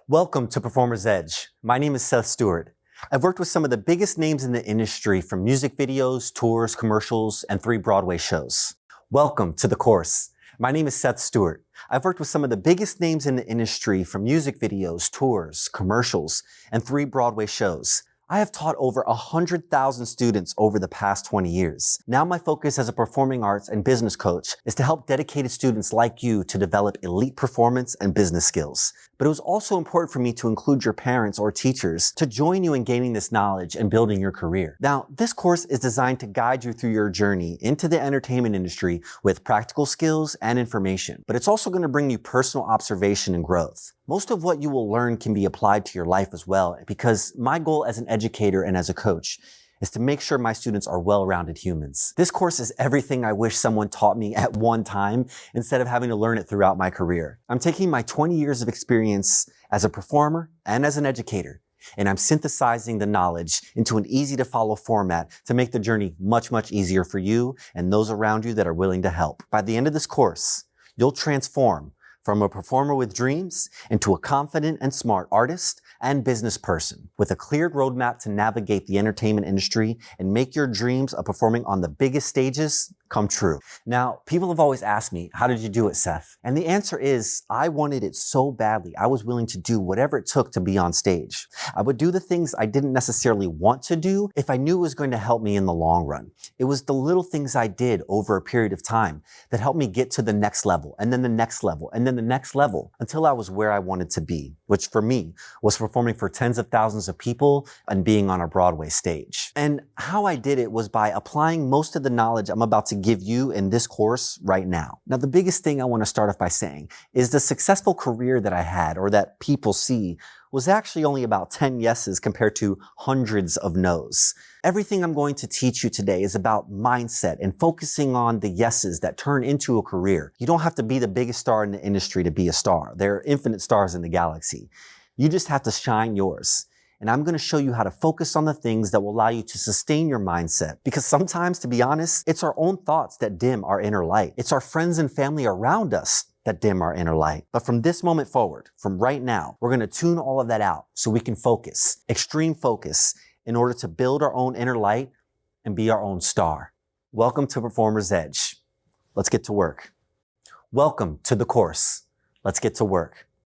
Welcome to Performer's Edge. My name is Seth Stewart. I've worked with some of the biggest names in the industry, from music videos, tours, commercials, and 3 Broadway shows. Welcome to the course. My name is Seth Stewart. I've worked with some of the biggest names in the industry, from music videos, tours, commercials, and 3 Broadway shows. I have taught over 100,000 students over the past 20 years. Now my focus as a performing arts and business coach is to help dedicated students like you to develop elite performance and business skills. But it was also important for me to include your parents or teachers to join you in gaining this knowledge and building your career. Now, this course is designed to guide you through your journey into the entertainment industry with practical skills and information. But it's also going to bring you personal observation and growth. Most of what you will learn can be applied to your life as well, because my goal as an educator and as a coach is to make sure my students are well-rounded humans. This course is everything I wish someone taught me at one time instead of having to learn it throughout my career. I'm taking my 20 years of experience as a performer and as an educator, and I'm synthesizing the knowledge into an easy-to-follow format to make the journey much, much easier for you and those around you that are willing to help. By the end of this course, you'll transform from a performer with dreams into a confident and smart artist and business person with a clear roadmap to navigate the entertainment industry and make your dreams of performing on the biggest stages come true. Now, people have always asked me, how did you do it, Seth? And the answer is, I wanted it so badly. I was willing to do whatever it took to be on stage. I would do the things I didn't necessarily want to do if I knew it was going to help me in the long run. It was the little things I did over a period of time that helped me get to the next level, and then the next level, and then the next level, until I was where I wanted to be, which for me was performing for tens of thousands of people and being on a Broadway stage. And how I did it was by applying most of the knowledge I'm about to give you in this course right now. Now, the biggest thing I want to start off by saying is the successful career that I had, or that people see, was actually only about 10 yeses compared to hundreds of no's. Everything I'm going to teach you today is about mindset and focusing on the yeses that turn into a career. You don't have to be the biggest star in the industry to be a star. There are infinite stars in the galaxy. You just have to shine yours. And I'm going to show you how to focus on the things that will allow you to sustain your mindset. Because sometimes, to be honest, it's our own thoughts that dim our inner light. It's our friends and family around us that dim our inner light. But from this moment forward, from right now, we're going to tune all of that out so we can focus, extreme focus, in order to build our own inner light and be our own star. Welcome to Performer's Edge. Let's get to work. Welcome to the course. Let's get to work.